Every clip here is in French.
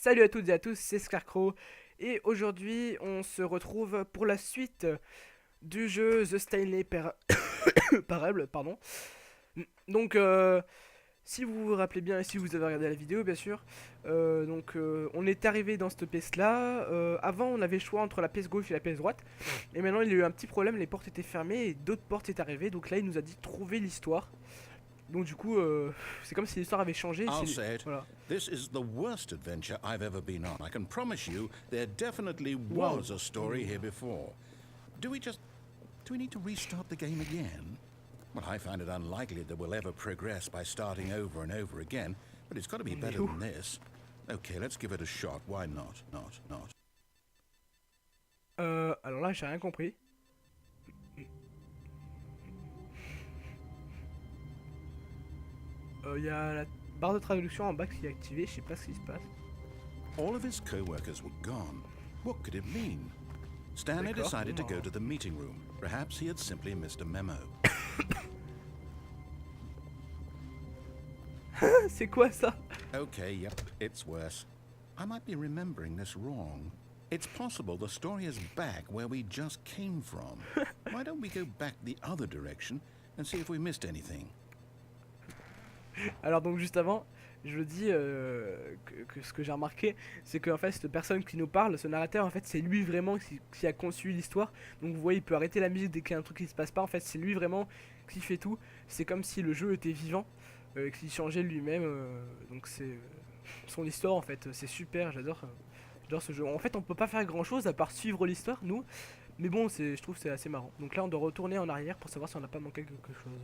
Salut à toutes et à tous, c'est ScareCrøw et aujourd'hui on se retrouve pour la suite du jeu The Stanley Parable, pardon. Donc si vous vous rappelez bien et si vous avez regardé la vidéo bien sûr, on est arrivé dans cette pièce là. Avant on avait le choix entre la pièce gauche et la pièce droite et maintenant il y a eu un petit problème, les portes étaient fermées et d'autres portes étaient arrivées, donc là il nous a dit trouver l'histoire. Donc du coup, c'est comme si l'histoire avait changé. I'll say it. Voilà. This is the worst adventure I've ever been on. I can promise you there definitely was a story here before. Do we need to restart the game again? Well, I find it unlikely that we'll ever progress by starting over and over again, but it's got to be better than this. Okay, let's give it a shot. Why not? Not. Alors là, j'ai rien compris. Il y a la barre de traduction en bas qui est activée, je sais pas ce qui se passe. All of his co-workers were gone. What could it mean? Stanley decided to go to the meeting room. Perhaps he had simply missed a memo. C'est quoi ça? Okay, yep, it's worse. I might be remembering this wrong. It's possible the story is back where we just came from. Why don't we go back the other direction and see if we missed anything? Alors donc juste avant, je dis que ce que j'ai remarqué, c'est qu'en fait cette personne qui nous parle, ce narrateur, en fait c'est lui vraiment qui a conçu l'histoire. Donc vous voyez, il peut arrêter la musique dès qu'il y a un truc qui se passe pas. En fait c'est lui vraiment qui fait tout. C'est comme si le jeu était vivant, qu'il changeait lui-même. Donc c'est son histoire en fait. C'est super, j'adore ce jeu. En fait on peut pas faire grand chose à part suivre l'histoire nous. Mais bon, je trouve que c'est assez marrant. Donc là on doit retourner en arrière pour savoir si on n'a pas manqué quelque chose.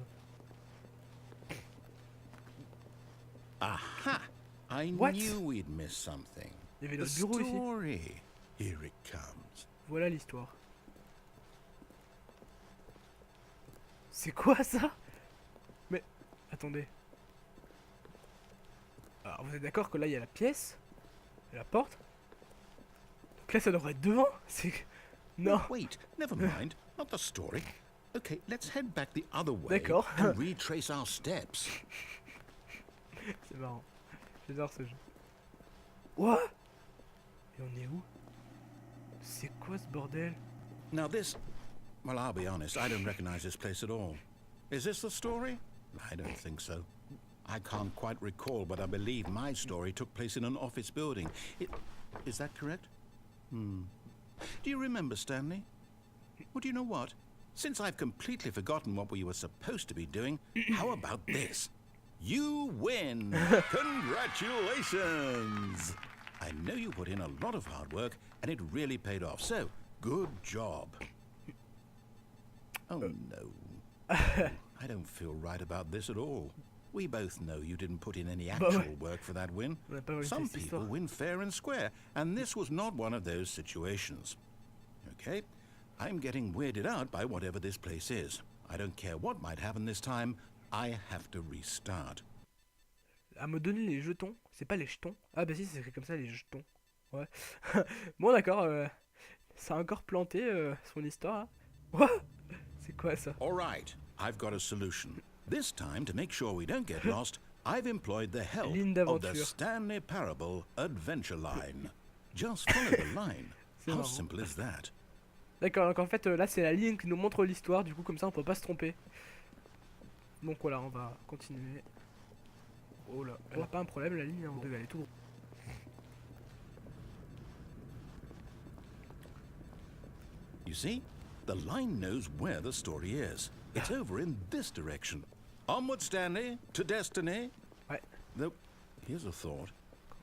Aha! I knew we'd miss something. Il y avait The notre bureau ici. story. Here it comes. Voilà l'histoire. C'est quoi ça? Mais attendez. Alors vous êtes d'accord que là il y a la pièce et la porte? Donc là ça devrait être devant. C'est... Non. Wait, never mind. Not the story. Okay, let's head back the other way D'accord. and retrace our steps. C'est marrant. J'adore ce jeu. What? Et on est où? C'est quoi ce bordel? Now this... Well, I'll be honest, I don't recognize this place at all. Is this the story? I don't think so. I can't quite recall, but I believe my story took place in an office building. Is that correct? Do you remember, Stanley? Well, do you know what? Since I've completely forgotten what we were supposed to be doing, how about this? You win! Congratulations! I know you put in a lot of hard work, and it really paid off, so good job. Oh no. I don't feel right about this at all. We both know you didn't put in any actual work for that win. Some people win fair and square, and this was not one of those situations. Okay, I'm getting weirded out by whatever this place is. I don't care what might happen this time. I have to restart. À me donner les jetons, c'est pas les jetons. Ah bah si, c'est écrit comme ça, les jetons. Ouais. Bon d'accord, ça a encore planté son histoire. Hein. What? C'est quoi ça? Alright, I've got a solution. This time, to make sure we don't get lost, I've employed the help of the Stanley Parable Adventure Line. Just follow the line. How simple is that? D'accord, donc en fait là c'est la ligne qui nous montre l'histoire, du coup comme ça on peut pas se tromper. Donc voilà, on va continuer. Oh là, elle a pas un problème la ligne, on devait aller tout droit. You see, the line knows where the story is. It's over in this direction. Onward, Stanley, to destiny. Ouais. Though, here's a thought.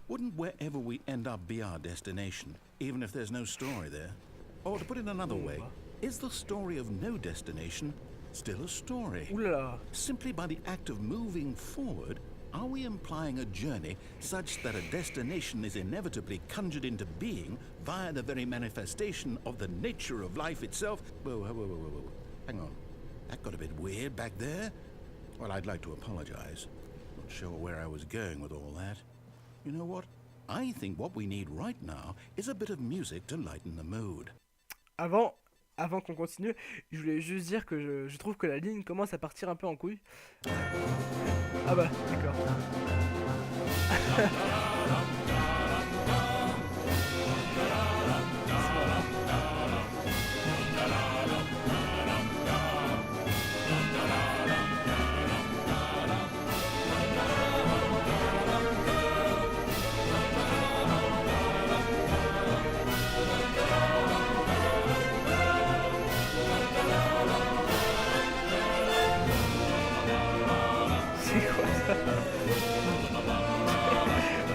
Wouldn't wherever we end up be our destination, even if there's no story there? Or to put it another way, is the story of no destination still a story? Oulala. Simply by the act of moving forward, are we implying a journey such that a destination is inevitably conjured into being via the very manifestation of the nature of life itself? Whoa. Hang on. That got a bit weird back there. Well, I'd like to apologize. Not sure where I was going with all that. You know what? I think what we need right now is a bit of music to lighten the mood. Avant qu'on continue, je voulais juste dire que je trouve que la ligne commence à partir un peu en couille. Ah bah, d'accord.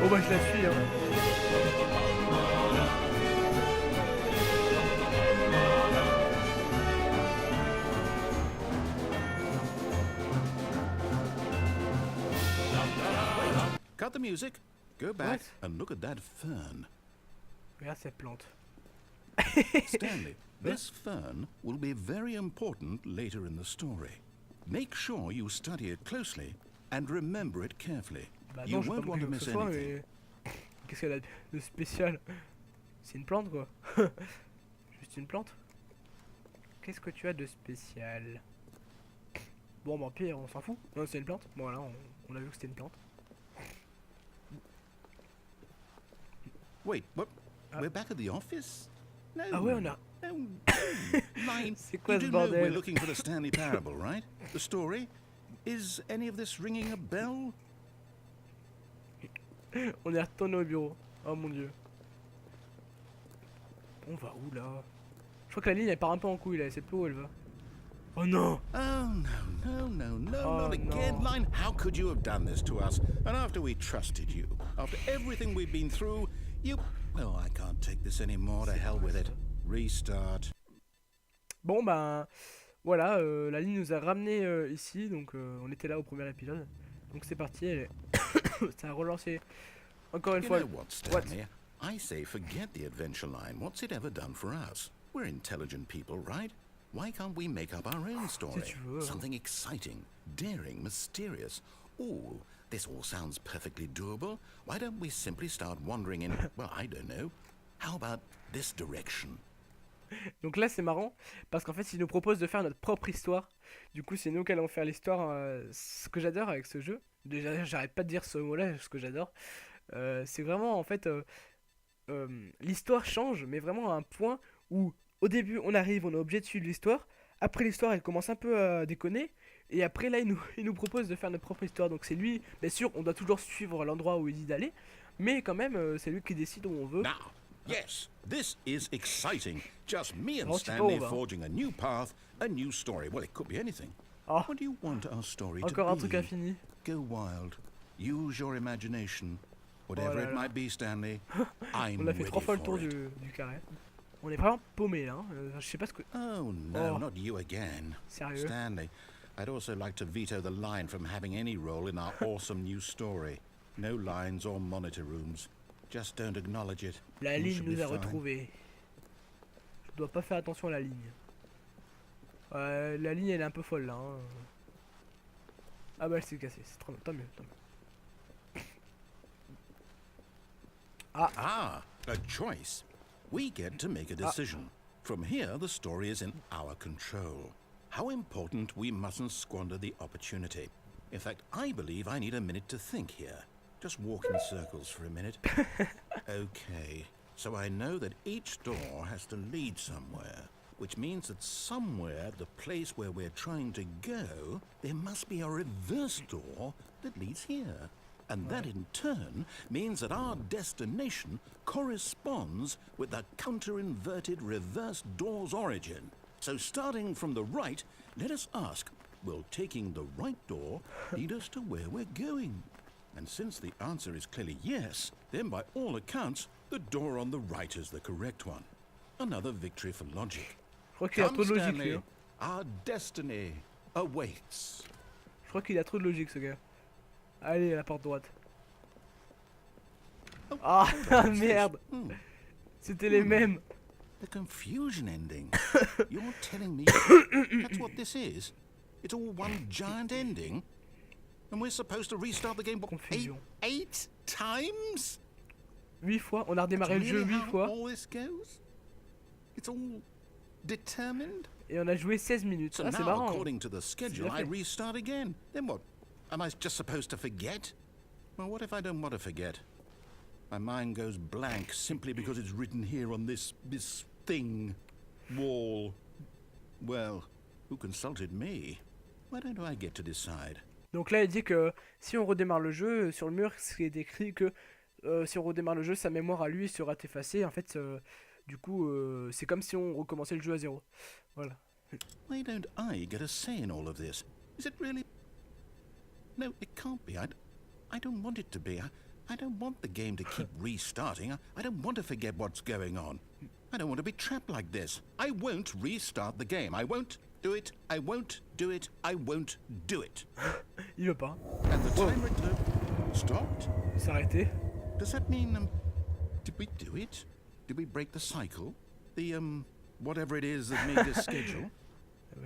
Oh bah je la suis hein. Cut the music. Go back What? and look at that fern. Regarde cette plante. Stanley, this fern will be very important later in the story. Make sure you study it closely and remember it carefully. Bah You non, je won't want to miss ce soit, anything. mais... Qu'est-ce qu'elle a de spécial? C'est une plante quoi. Juste une plante. Qu'est-ce que tu as de spécial? Bon bah pire, on s'en fout. Non, c'est une plante. Bon voilà, on a vu que c'était une plante. Wait, what? Ah. We're back at the office? No. Ah ouais, on a... No. Line. C'est quoi You ce do know we're bordel? looking for the Stanley parable, right? The story? Is any of this ringing a bell? On est retourné au bureau. Oh mon dieu. On va où là? Je crois que la ligne elle part un peu en couille là, c'est plus où elle va. Oh non! Oh, no, Oh, not again. no. Line, how could you have done this to us? And after we trusted you, after everything we've been through, you... Oh, I can't take this anymore, to hell with it. Restart. Bon bah voilà, la ligne nous a ramené ici, donc on était là au premier épisode. Donc c'est parti, elle est... ça a relancé encore une You fois. know what, Stanley? I say forget the adventure line. What's it ever done for us? We're intelligent people, right? Why can't we make up our own story? tu veux. Something exciting, daring, mysterious. Oh, this all sounds perfectly doable. Why don't we simply start wandering in, well, I don't know. How about this direction? Donc là c'est marrant, parce qu'en fait ils nous proposent de faire notre propre histoire. Du coup c'est nous qui allons faire l'histoire. Ce que j'adore avec ce jeu, déjà j'arrête pas de dire ce mot là, ce que j'adore. C'est vraiment en fait... l'histoire change, mais vraiment à un point où au début on arrive, on est obligé de suivre l'histoire. Après l'histoire elle commence un peu à déconner. Et après là il nous propose de faire notre propre histoire. Donc c'est lui, bien sûr on doit toujours suivre l'endroit où il dit d'aller. Mais quand même c'est lui qui décide où on veut. Now, yes, this is exciting. Just me and Oh, c'est Stanley bon, va. forging a new path, a new story. Well, it could be anything. Oh, What do you want our story to encore un be? truc infini. Go wild. Use your imagination. Whatever là it là. might be, Stanley, I'm On a fait ready 3 fois le tour for it. du carré. On est vraiment paumé là. Hein. Je sais pas ce que... Oh no, Oh. not you again. Sérieux? Stanley, I'd also like to veto the line from having any role in our awesome new story. No lines or monitor rooms. Just don't acknowledge it. La We ligne should be nous a fine. retrouvés. Je dois pas faire attention à la ligne. La ligne elle est un peu folle là. Hein. Ah bah elle s'est cassée, c'est trop... tant mieux, tant mieux. Ah, a choice. We get to make a decision. From here, the story is in our control. How important we mustn't squander the opportunity. In fact, I believe I need a minute to think here. Just walk in circles for a minute. Okay, so I know that each door has to lead somewhere, which means that somewhere at the place where we're trying to go, there must be a reverse door that leads here. And that in turn means that our destination corresponds with the counter-inverted reverse door's origin. So starting from the right, let us ask, will taking the right door lead us to where we're going? And since the answer is clearly yes, then by all accounts, the door on the right is the correct one. Another victory for logic. Je crois qu'il a Come, trop de logique lui. Stanley, Hein. our destiny awaits. Je crois qu'il a trop de logique ce gars. Allez, la porte droite. Ah merde. Hmm. C'était les mêmes. The confusion ending. You're telling me that's what this is? It's all one giant ending? And we're supposed to restart the game what, Confusion. eight times? 8 fois, on a redémarré le jeu 8 how fois. all this goes? It's all determined? Et on a joué 16 minutes. So Ah c'est now, marrant. according to the schedule, bien I fait. restart again. Then what? Am I just supposed to forget? Well, what if I don't want to forget? My mind goes blank simply because it's written here on this thing, wall. Well, who consulted me? Why don't I get to decide? Donc là il dit que si on redémarre le jeu, sur le mur c'est écrit que si on redémarre le jeu, sa mémoire à lui sera effacée. En fait, du coup, c'est comme si on recommençait le jeu à zéro. Voilà. Why don't I get a say in all of this? Is it really? No, it can't be. I don't want it to be. I don't want the game to keep restarting. I don't want to forget what's going on. I don't want to be trapped like this. I won't restart the game. I won't do it. I won't do it. I won't do it. Il veut pas. And the timer stopped. Il s'est arrêté. Does that mean, did we do it? Did we break the cycle? The, whatever it is that made this schedule?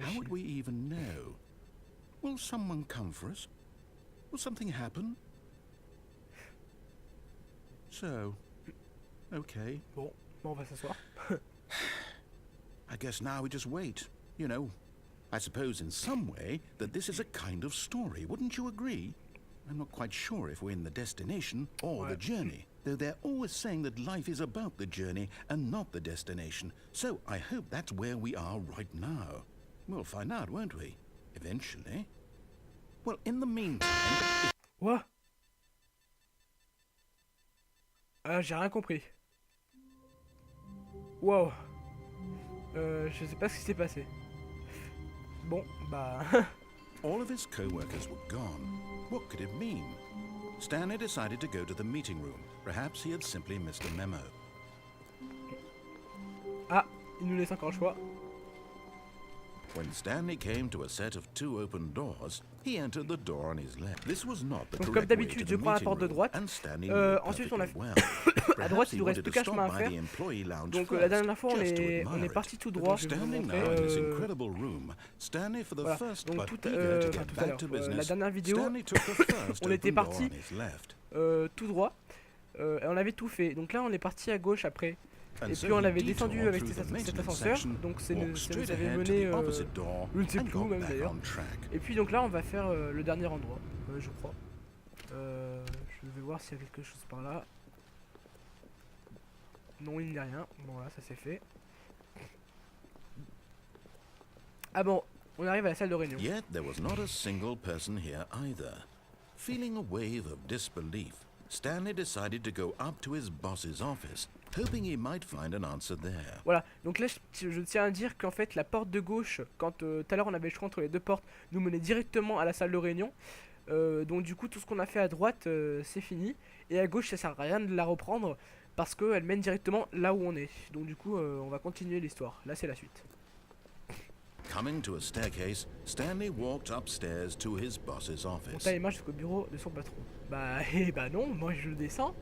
How would we even know? Will someone come for us? Will something happen? So, okay. Bon, on va s'asseoir. I guess now we just wait. You know, I suppose in some way that this is a kind of story. Wouldn't you agree? I'm not quite sure if we're in the destination or the journey, though they're always saying that life is about the journey and not the destination. So I hope that's where we are right now. We'll find out, won't we? Eventually. Well, in the meantime... What? Ah, j'ai rien compris. Wow. Je sais pas ce qui s'est passé. Bon, bah... All of his co-workers were gone. What could it mean? Stanley decided to go to the meeting room. Perhaps he had simply missed a memo. Ah, il nous laisse encore le choix. When Stanley came to a set of 2 open doors, he entered the door on his left. This was not the Donc correct comme way to d'habitude, the je prends la meeting porte de room, droite. and Stanley knew it Ensuite, on a perfectly well. à droite, Perhaps il he nous reste wanted plus to qu'un stop chemin à by faire. the employee lounge Donc first, la dernière fois, on just to est admire it. parti tout But droit. while Je vais vous standing montrer. now in this incredible room, Stanley for the Voilà. first Donc but tout, eager to tout get à back l'heure, to la business, dernière vidéo, Stanley took the first on était open door parti on his left. tout droit. Et on avait tout fait. Donc là, on est parti à gauche après. And Et so puis on he avait descendu detoured avec through the cet maintenance ascenseur. section, Donc ça walked nous straight avait ahead to mené, the opposite door, je ne sais and plus où got même back d'ailleurs. on track. Et puis donc là, on va faire le dernier endroit, je crois. Je vais voir s'il y a quelque chose par là. Non, il n'y a rien. Bon, là, ça c'est fait. Ah bon, on arrive à la salle de réunion. Yet there was not a single person here either. Feeling a wave of disbelief, Stanley decided to go up to his boss's office, hoping he might find an answer there. Voilà, donc là je tiens à dire qu'en fait la porte de gauche, quand tout à l'heure on avait le choix entre les deux portes, nous menait directement à la salle de réunion. Donc du coup tout ce qu'on a fait à droite c'est fini. Et à gauche ça sert à rien de la reprendre parce qu'elle mène directement là où on est. Donc du coup on va continuer l'histoire, là c'est la suite. Coming to a staircase, Stanley walked upstairs to his boss's office. Monta les marches jusqu'au bureau de son patron. Bah bah non, moi je descends.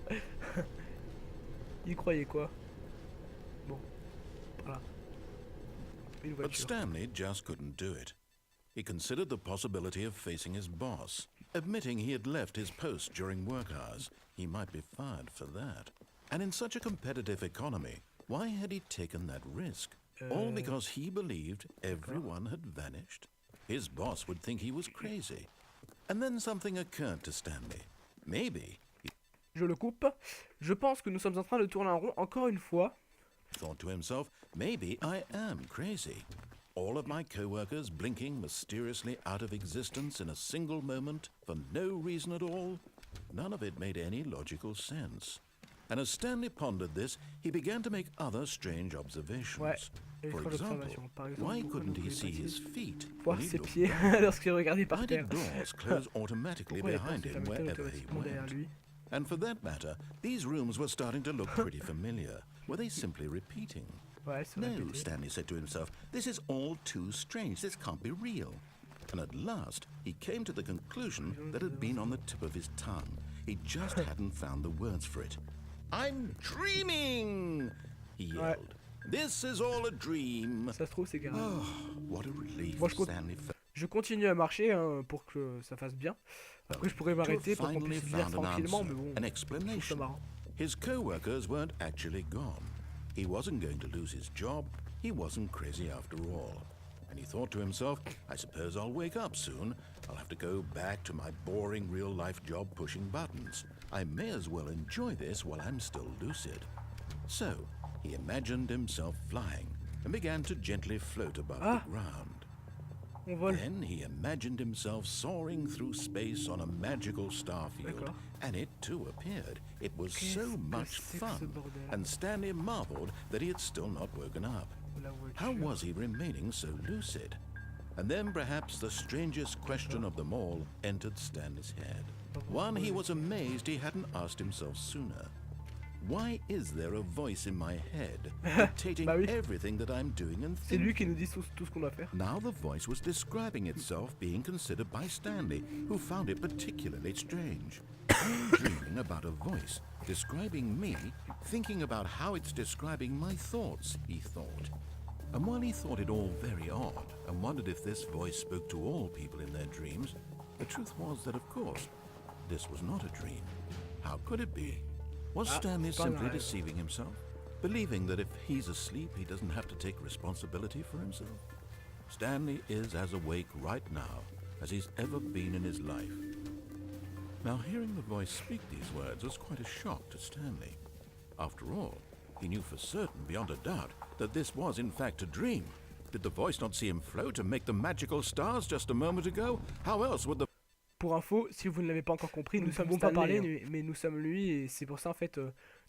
Il croyait quoi? Bon, voilà. Une But voiture. Stanley just couldn't do it. He considered the possibility of facing his boss. Admitting he had left his post during work hours, he might be fired for that. And in such a competitive economy, why had he taken that risk? All because he believed everyone had vanished? His boss would think he was crazy. And then something occurred to Stanley. Maybe, he Je le coupe. Je pense que nous sommes en train de tourner en rond encore une fois. thought to himself, maybe I am crazy. All of my co-workers blinking mysteriously out of existence in a single moment for no reason at all. None of it made any logical sense. And as Stanley pondered this, he began to make other strange observations. Ouais, For étrange example, observation. Par exemple, why pourquoi couldn't ne he pouvait see pas his feet voir when he ses looked pieds down? lorsqu'il regardait par Why terre? did doors close automatically Pourquoi les portes behind se him ferment wherever he automatiquement derrière went? lui? And for that matter, these rooms were starting to look pretty familiar. Were they simply repeating? Ouais, c'est No, répété. Stanley said to himself, this is all too strange. This can't be real. And at last, he came to the conclusion that had been on the tip of his tongue. He just hadn't found the words for it. I'm dreaming! He yelled. This is all a dream. Ça se trouve, c'est grave. Oh, what a relief Moi, je Stanley felt. Je continue à marcher hein, pour que ça fasse bien. Après, je pourrais To have m'arrêter pour qu'on finally puisse lire found an tranquillement, answer, mais bon, an je trouve ça explanation. marrant. His co-workers weren't actually gone. He wasn't going to lose his job. He wasn't crazy after all. And he thought to himself, I suppose I'll wake up soon. I'll have to go back to my boring real-life job pushing buttons. I may as well enjoy this while I'm still lucid. So, he imagined himself flying and began to gently float above the ground. On vole. Then he imagined himself soaring through space on a magical starfield, D'accord. and it too appeared. It was Qu'est-ce so que much c'est que ce fun, bordel? and Stanley marveled that he had still not woken up. La How voiture. was he remaining so lucid? And then perhaps the strangest question of them all entered Stanley's head. One he was amazed he hadn't asked himself sooner. Why is there a voice in my head dictating Bah oui. everything that I'm doing and C'est lui qui thinking? nous dit tout ce qu'on doit faire. Now the voice was describing itself being considered by Stanley, who found it particularly strange. I'm dreaming about a voice describing me, thinking about how it's describing my thoughts, he thought. And while he thought it all very odd and wondered if this voice spoke to all people in their dreams, the truth was that, of course, this was not a dream. How could it be? Was Stanley simply deceiving himself? Believing that if he's asleep, he doesn't have to take responsibility for himself? Stanley is as awake right now as he's ever been in his life. Now, hearing the voice speak these words was quite a shock to Stanley. After all, he knew for certain, beyond a doubt, that this was in fact a dream. Did the voice not see him float and make the magical stars just a moment ago? How else would the... Pour info, si vous ne l'avez pas encore compris, nous sommes pas parlé, mais nous sommes lui, et c'est pour ça en fait,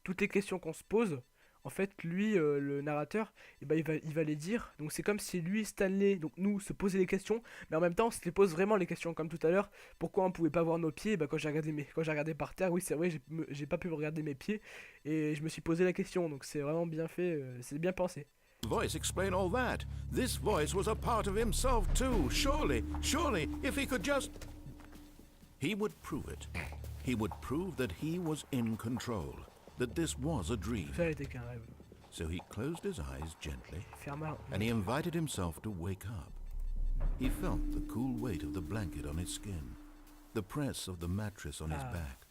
toutes les questions qu'on se pose, en fait, lui, le narrateur, eh ben, il va les dire. Donc c'est comme si lui, Stanley, donc nous, se posait les questions, mais en même temps, on se les pose vraiment les questions, comme tout à l'heure. Pourquoi on pouvait pas voir nos pieds? Bah, quand j'ai regardé par terre, oui, c'est vrai, j'ai pas pu regarder mes pieds, et je me suis posé la question. Donc c'est vraiment bien fait, c'est bien pensé. voice explain all that? This voice was a part of himself too. Surely, if he could just... He would prove it. He would prove that he was in control, that this was a dream. Ça n'était qu'un rêve. So he closed his eyes gently, Ferme. and he invited himself to wake up. He felt the cool weight of the blanket on his skin, the press of the mattress on his back,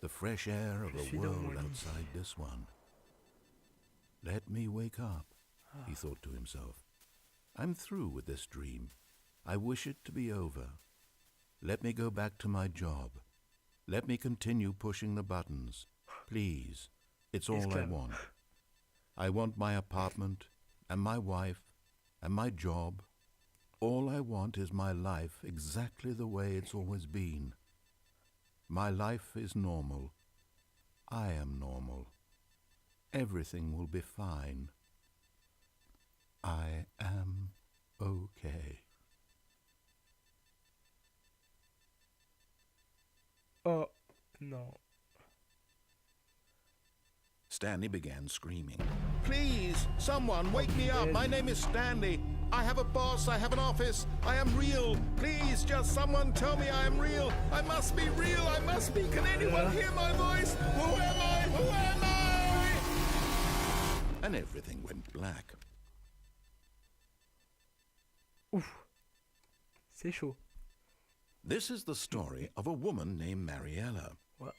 the fresh air of a world outside this one. Let me wake up, he thought to himself. I'm through with this dream. I wish it to be over. Let me go back to my job. Let me continue pushing the buttons. Please, it's all I want. I want my apartment, and my wife, and my job. All I want is my life exactly the way it's always been. My life is normal. I am normal. Everything will be fine. I am okay. Oh, non. Stanley began screaming. Please, someone, wake me up. My name is Stanley. I have a boss. I have an office. I am real. Please, just someone tell me I am real. I must be real. I must be. Can anyone hear my voice? Who am I? Who am I? And everything went black. Ouf. C'est chaud. This is the story of a woman named Mariella. What?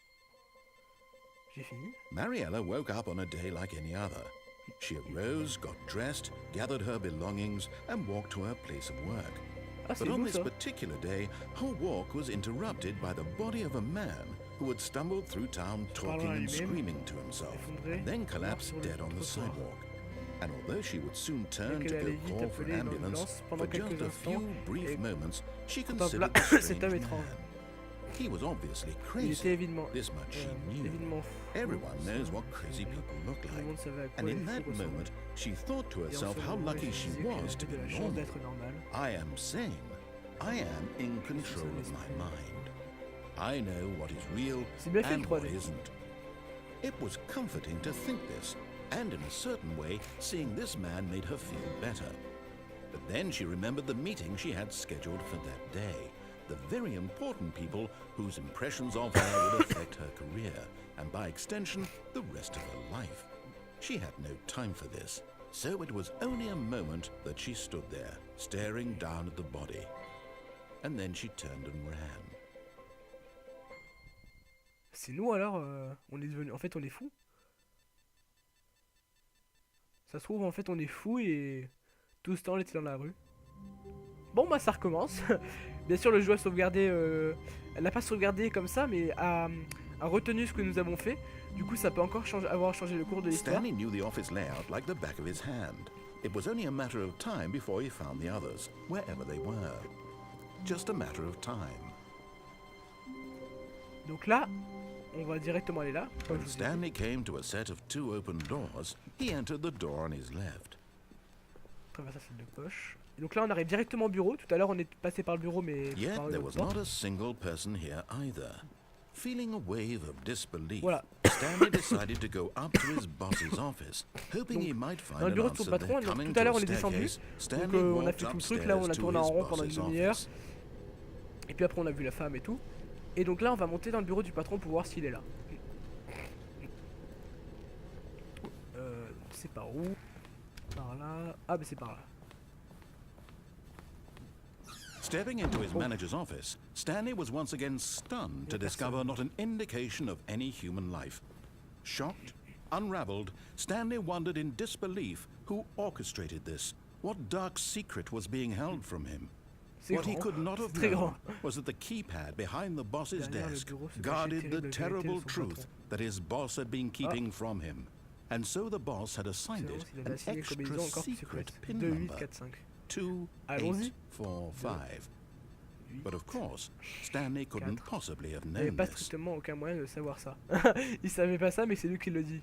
J'ai fini. Mariella woke up on a day like any other. She arose, got dressed, gathered her belongings, and walked to her place of work. Ah, But on this particular day, her walk was interrupted by the body of a man who had stumbled through town talking and screaming to himself, and then collapsed dead on the sidewalk. And although she would soon turn to go call for an ambulance, for just a few brief moments, she considered the strange man. He was obviously crazy. This much she knew. Everyone knows what crazy people look like. And in that moment, she thought to herself how lucky she was to be normal. I am sane. I am in control of my mind. I know what is real and what isn't. It was comforting to think this, and in a certain way, seeing this man made her feel better. But then she remembered the meeting she had scheduled for that day. The very important people whose impressions of her would affect her career, and by extension, the rest of her life. She had no time for this, so it was only a moment that she stood there, staring down at the body. And then she turned and ran. C'est nous alors, on est devenu... En fait, on est fou. Ça se trouve, en fait, on est fou et tout ce temps, on était dans la rue. Bon, bah, ça recommence. Bien sûr, le jeu a sauvegardé... elle n'a pas sauvegardé comme ça, mais a retenu ce que nous avons fait. Du coup, ça peut encore avoir changé le cours de l'histoire. Stanley knew the office layout like the back of his hand. It was only a matter of time before he found the others, wherever they were. Just a matter of time. Donc là, on va directement aller là. When Stanley came to a set of 2 open doors, he entered the door on his left. Traverse la salle de poche. Et donc là on arrive directement au bureau. Tout à l'heure on est passé par le bureau mais Yet par une there autre was porte. not a single person here either. Feeling a wave of disbelief, Voilà. Stanley decided to go up to his boss's office, hoping he might Dans find le an bureau de son answer patron, there. donc Coming tout à to l'heure a on est descendu. staircase, Donc Stanley on a walked fait tout le truc, là on a upstairs to tourné en his rond pendant une boss's demi-heure. office. Et puis après on a vu la femme et tout. Et donc là on va monter dans le bureau du patron pour voir s'il est là. C'est par où? Par là. Ah bah c'est par là. Stepping into his manager's office, Stanley was once again stunned to discover not an indication of any human life. Shocked, unraveled, Stanley wondered in disbelief who orchestrated this. What dark secret was being held from him? What he could not have known was that the keypad behind the boss's desk guarded the terrible truth that his boss had been keeping from him. And so the boss had assigned it an extra secret pin number, 2845. But of course, Stanley couldn't possibly have Il n'y avait known pas this. strictement aucun moyen de savoir ça. Il savait pas ça mais c'est lui qui le dit.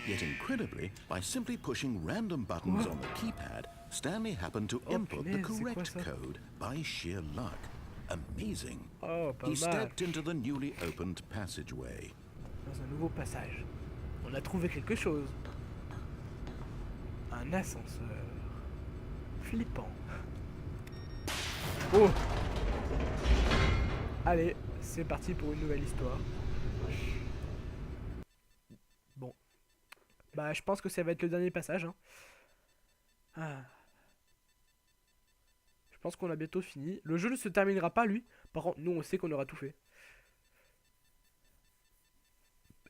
Yet incredibly, by simply pushing random buttons on the keypad, Stanley happened to input the correct code by sheer luck. Amazing. Oh, pas He mal. stepped into the newly opened passageway. Dans un nouveau passage. On a trouvé quelque chose. Un ascenseur. Flippant. Oh! Allez, c'est parti pour une nouvelle histoire. Bon. Bah, je pense que ça va être le dernier passage. Hein. Ah. Je pense qu'on a bientôt fini. Le jeu ne se terminera pas, lui. Par contre, nous, on sait qu'on aura tout fait.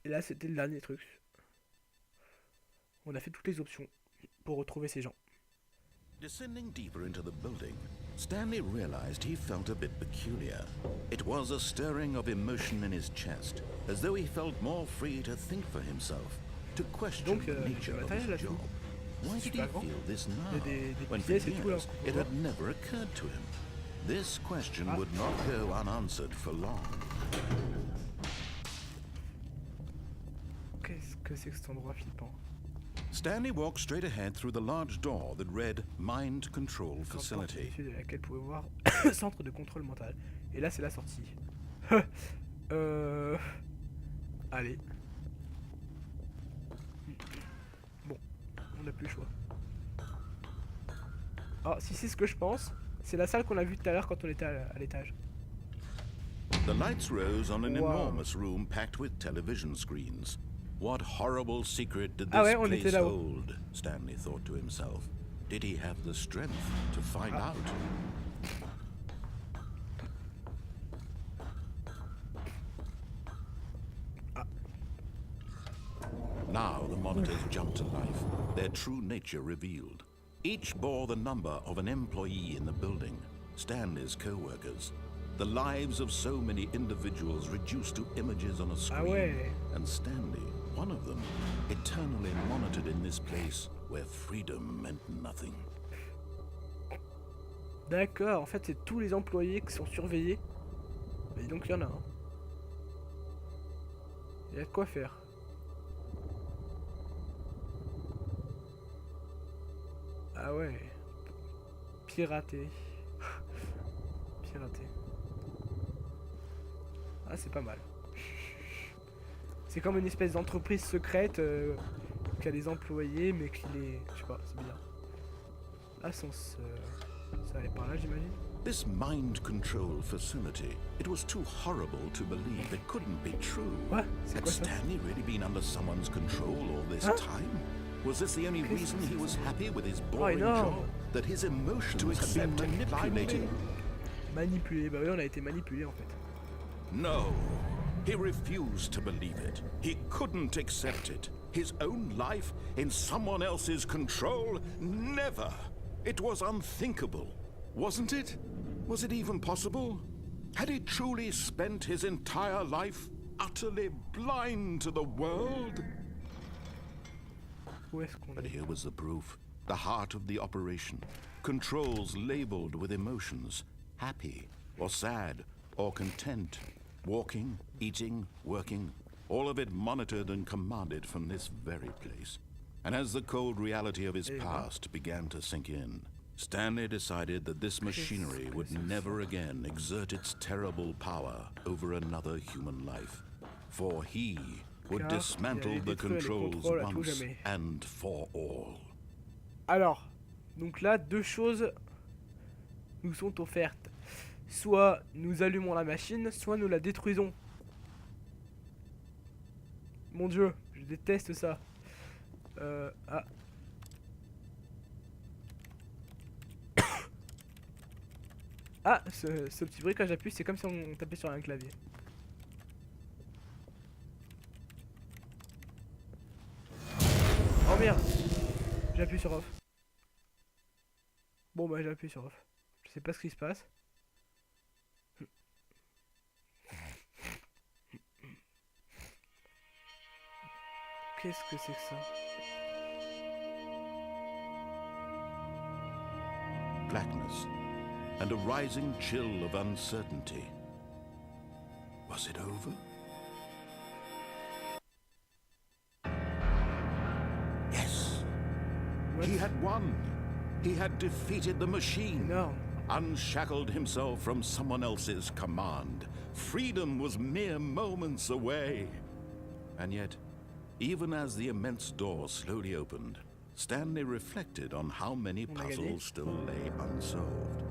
Et là, c'était le dernier truc. On a fait toutes les options pour retrouver ces gens. Descending deeper into the building, Stanley realized he felt a bit peculiar. It was a stirring of emotion in his chest, as though he felt more free to think for himself, to question the nature of his job. Why did he feel this now, when for years it had never occurred to him? This question would not go unanswered for long. Qu'est-ce que c'est que cet endroit flippant? Stanley walked straight ahead through the large door that read Mind Control Facility. Dessus de laquelle vous pouvez voir centre de contrôle mental. Et là c'est la sortie. Allez. Bon, on n'a plus le choix. Ah, si c'est ce que je pense, c'est la salle qu'on a vue tout à l'heure quand on était à l'étage. The lights rose on an enormous room packed with television screens. What horrible secret did this place hold? Stanley thought to himself. Did he have the strength to find out? Now the monitors jumped to life, their true nature revealed. Each bore the number of an employee in the building, Stanley's co-workers. The lives of so many individuals reduced to images on a screen, and Stanley, one of them, eternally monitored in this place where freedom meant nothing. D'accord, en fait c'est tous les employés qui sont surveillés. Et donc il y en a un. Il y a de quoi faire. Ah ouais. Pirater. Pirater. Ah c'est pas mal. C'est comme une espèce d'entreprise secrète qui a des employés mais qui les... Je sais pas, c'est bizarre. Ascenseur. Ça allait par là j'imagine. This mind control facility, it was too horrible to believe it couldn't be true. What? Had Stanley really been under someone's control all this time? Was this the only reason he was happy with his boring job? That his emotions had been manipulated? Manipulé, bah oui on a été manipulé en fait. No, he refused to believe it. He couldn't accept it. His own life in someone else's control? Never! It was unthinkable, wasn't it? Was it even possible? Had he truly spent his entire life utterly blind to the world? But here was the proof. The heart of the operation. Controls labeled with emotions. Happy, or sad, or content. Walking, eating, working. All of it monitored and commanded from this very place. And as the cold reality of his past began to sink in, Stanley decided that this machinery would never again exert its terrible power over another human life. For he would dismantle the controls once and for all. Alors, donc là, deux choses nous sont offertes. Soit nous allumons la machine, soit nous la détruisons. Mon Dieu, je déteste ça. Ah. Ah, ce petit bruit quand j'appuie, c'est comme si on tapait sur un clavier. Oh merde, j'appuie sur off. Bon bah j'appuie sur off. Je sais pas ce qui se passe. Qu'est-ce que c'est que ça? Blackness and a rising chill of uncertainty. Was it over? Yes. What? He had won. He had defeated the machine. No. Unshackled himself from someone else's command. Freedom was mere moments away. And yet, even as the immense door slowly opened, Stanley reflected on how many puzzles still lay unsolved.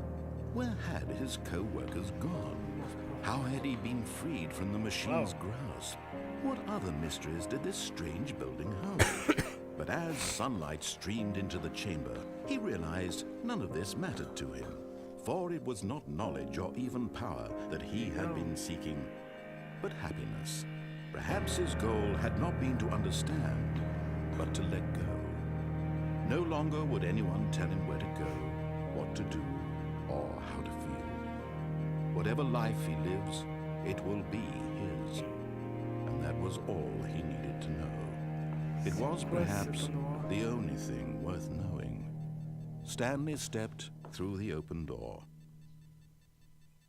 Where had his co-workers gone? How had he been freed from the machine's grasp? What other mysteries did this strange building hold? But as sunlight streamed into the chamber, he realized none of this mattered to him. For it was not knowledge or even power that he had been seeking, but happiness. Perhaps his goal had not been to understand, but to let go. No longer would anyone tell him where to go, what to do, or how to feel. Whatever life he lives, it will be his. And that was all he needed to know. It was perhaps the only thing worth knowing. Stanley stepped through the open door.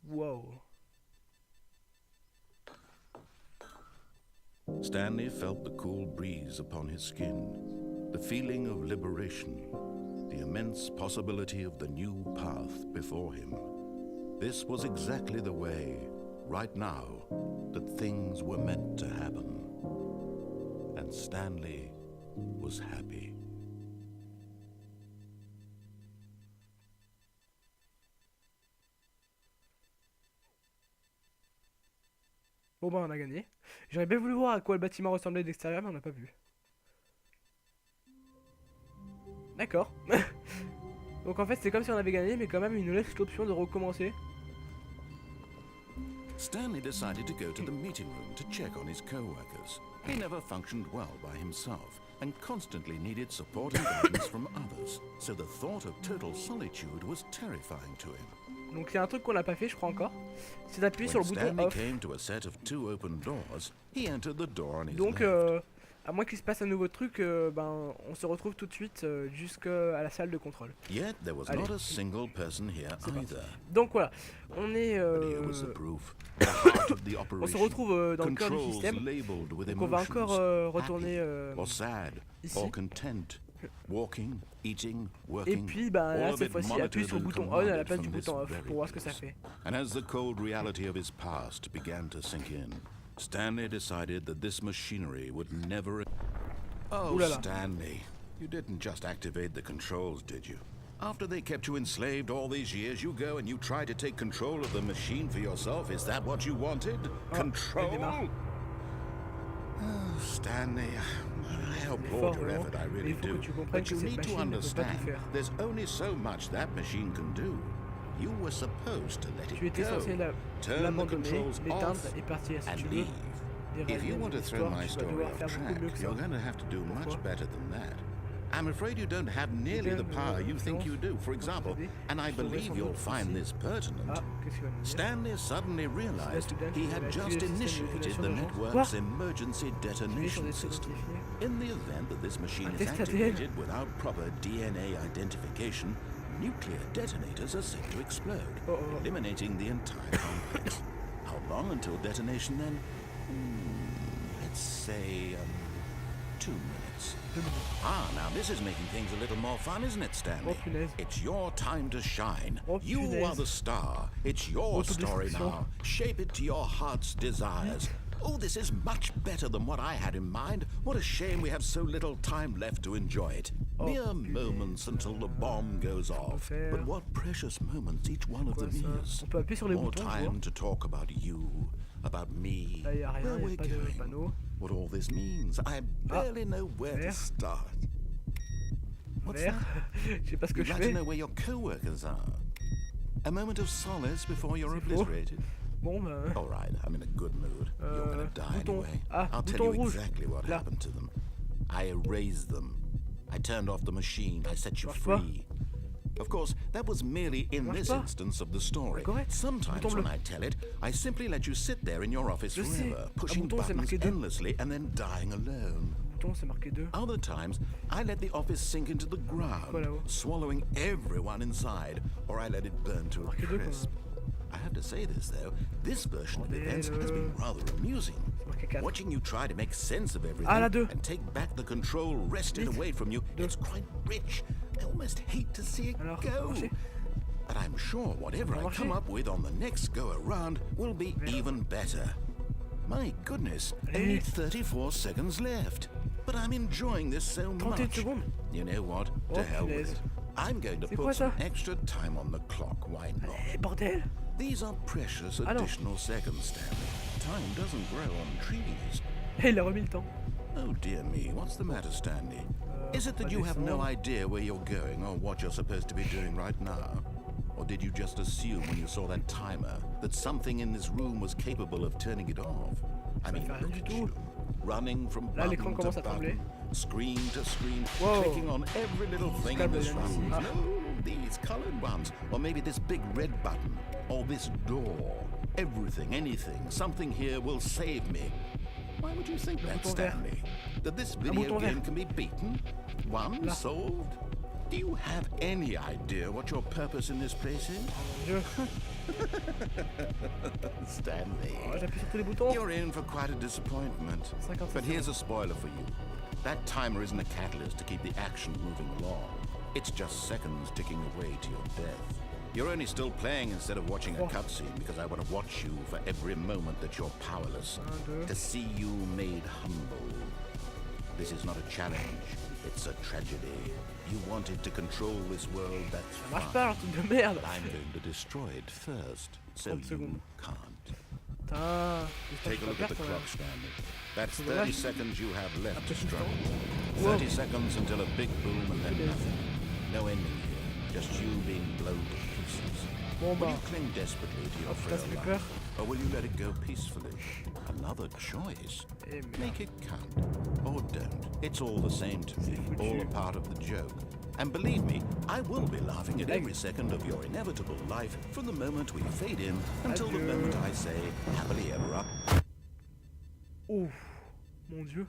Whoa. Stanley felt the cool breeze upon his skin, the feeling of liberation, the immense possibility of the new path before him. This was exactly the way, right now, that things were meant to happen. And Stanley was happy. Bon bah on a gagné. J'aurais bien voulu voir à quoi le bâtiment ressemblait d'extérieur mais on n'a pas vu. D'accord. Donc en fait c'est comme si on avait gagné mais quand même il nous laisse l'option de recommencer. Stanley decided to go to the meeting room to check on his co-workers. He never functioned well by himself and constantly needed support and guidance from others, so the thought of total solitude was terrifying to him. Donc il y a un truc qu'on n'a pas fait je crois encore. C'est d'appuyer sur le bouton Stanley off. came to a set of two open doors, he entered the door on his Donc left. à moins qu'il se passe un nouveau truc, ben on se retrouve tout de suite jusqu'à la salle de contrôle. Yet there was not a single person here either. Donc voilà, on est But here was the proof. The heart of the on se operation. retrouve dans le cœur du Controls système. labeled with Donc on va encore emotions, retourner happy or sad ici. or content, walking, eating, Et working. puis bah là all of cette it fois-ci appuie monitored sur le and bouton on à la commanded place du from this bouton off very pour voir ce que ça place. fait. And as the cold reality of his past began to sink in, Stanley decided that this machinery would never... Oh, Ouh là là. Stanley, you didn't just activate the controls, did you? After they kept you enslaved all these years, you go and you try to take control of the machine for yourself. Is that what you wanted? Control? Oh, Stanley, I applaud your effort, I really do. But you need to understand, there's only so much that machine can do. You were supposed to let Tu it étais go, censé turn the l'abandonner, controls l'éteindre off, et partir si and tu veux. leave. If you want to throw my Tu vas story devoir off faire beaucoup track, mieux que ça. you're going to have to do much Pourquoi? better than that. I'm afraid you don't have nearly the power you think you do. For example, and I believe you'll find this pertinent, Ah, qu'est-ce qu'il va me dire? Stanley suddenly realized he had just initiated the network's emergency detonation system. In the event that this machine is activated without proper DNA identification, nuclear detonators are set to explode, eliminating the entire complex. How long until detonation then? Let's say 2 minutes. minutes. Ah, now this is making things a little more fun, isn't it, Stanley? Oh, punaise. It's your time to shine. Oh, You punaise. are the star. It's your story now. Shape it to your heart's desires. Oh, this is much better than what I had in mind. What a shame we have so little time left to enjoy it. Oh, Mere moments until the bomb goes off. But what precious moments each one of them is. On peut appuyer sur les More boutons, time to talk about you, about me, là, y a rien, where y a we're pas de going, panneau. what all this means. I barely know where to vert. start. What's Vert. that? Je sais pas ce que You'd je like to fais. know where your co-workers are. A moment of solace before you're obliterated. Bon, bah... All right, I'm in a good mood. You're gonna die bouton. anyway. Ah, I'll tell bouton you rouge. exactly what Là. happened to them. I erased them. I turned off the machine. I set you Marche pas. free. Of course, that was merely in Marche this pas. instance of the story. Correct. Sometimes Bouton when bleu. I tell it, I simply let you sit there in your office Je sais. forever, Un pushing bouton, c'est buttons marqué 2. endlessly and then dying alone. Bouton, c'est marqué 2. Other times, I let the office sink into the ground, Quoi là-haut? swallowing everyone inside, or I let it burn to a Marqué 2 quand crisp. même. I have to say this though, this version of Bordel. events has been rather amusing. marqué 4. Watching you try to make sense of everything Ah, la 2. and take back the control wrested Vite. away from you, it's quite rich. I almost hate to see it Alors, go. marcher. But I'm sure whatever I come marcher. up with on the next go around will be even better. My goodness, only 34 seconds left. But I'm enjoying this so 31 much. secondes. You know what? Oh, To hell with punaise. it. I'm going to C'est quoi put some ça? extra time on the clock. Why not? Eh, bordel. These are precious Ah non. additional seconds, Stanley. Time doesn't grow on trees. Eh, il a remis le temps. Oh dear me, what's the matter, Stanley? Is it pas that you have no descendre. idea where you're going or what you're supposed to be doing right now? Or did you just assume when you saw that timer that something in this room was capable of turning it off? I mean, fait rien look du at tout. you, running from Là, l'écran button to commence à trembler. button, screen to screen, Wow. clicking on every little thing in câble this vient d'ici. room. Ah. No, these colored ones, or maybe this big red button, or this door. Everything, anything, something here will save me. Why would you think that, bouton vert. Stanley? That this video bouton game vert. can be beaten? Won? Là. Solved? Do you have any idea what your purpose in this place is? Je... Stanley, Oh, j'appuie sur tous les boutons. you're in for quite a disappointment. 57 But here's a spoiler for you. That timer isn't a catalyst to keep the action moving along. It's just seconds ticking away to your death. You're only still playing instead of watching a Oh. cutscene because I want to watch you for every moment that you're powerless. 1, 2. To see you made humble. This is not a challenge, it's a tragedy. You wanted to control this world, that's Ça marche fine. pas, un truc de merde. But I'm going to destroy it first, so 30 you secondes. can't. Putain, j'espère que Take je a vais look pas at the perdre quand clock, même. Stanley. That's C'est 30 dommage. seconds you have left to Après tout le struggle. temps. Wow. 30 seconds until a big boom and then Punaise. nothing. No ending here, just you being blown to pieces. Bon Will bah, you cling desperately to your oh putain, ça frail fait peur. life, or will you let it go peacefully? Another choice. Eh merde. Make it count, or don't. It's all the same to me, foutu. all a part of the joke. And believe me, I will be laughing at Hey. every second of your inevitable life from the moment we fade in until the Adieu. moment I say happily ever up. Ouf, mon dieu.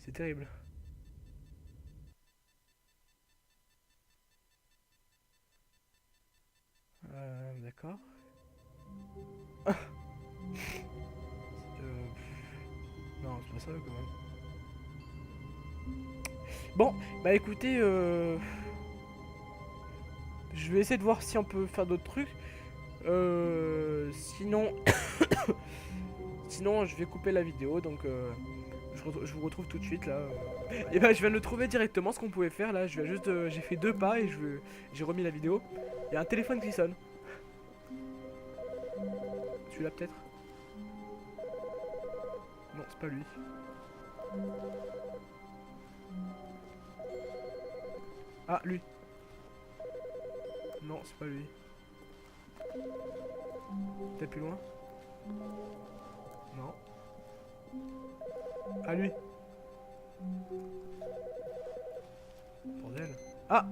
C'est terrible. D'accord. Non, c'est pas ça quand même. Bon, bah écoutez, je vais essayer de voir si on peut faire d'autres trucs. Sinon, sinon je vais couper la vidéo, donc je vous retrouve tout de suite là. Et ben je viens de le trouver directement ce qu'on pouvait faire là. Je viens juste, j'ai fait 2 pas et j'ai remis la vidéo. Il y a un téléphone qui sonne. Celui-là peut-être. Non, c'est pas lui. Ah, lui. Non, c'est pas lui. Peut-être plus loin. Non. Ah, lui. Bordel. Ah.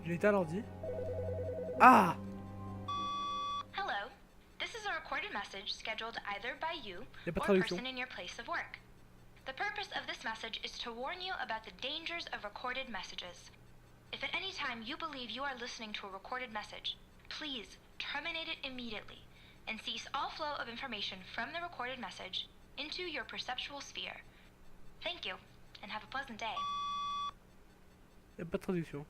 J'ai éteint l'ordi. Ah. Hello. This is a recorded message scheduled either by you Y a pas de or traduction. person in your place of work. The purpose of this message is to warn you about the dangers of recorded messages. If at any time you believe you are listening to a recorded message, please terminate it immediately and cease all flow of information from the recorded message into your perceptual sphere. Thank you, and have a pleasant day. Y a pas de traduction.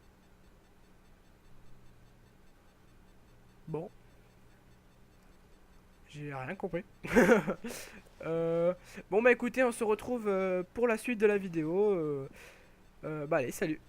Bon. J'ai rien compris. Bon bah écoutez, on se retrouve pour la suite de la vidéo. Bah allez, salut.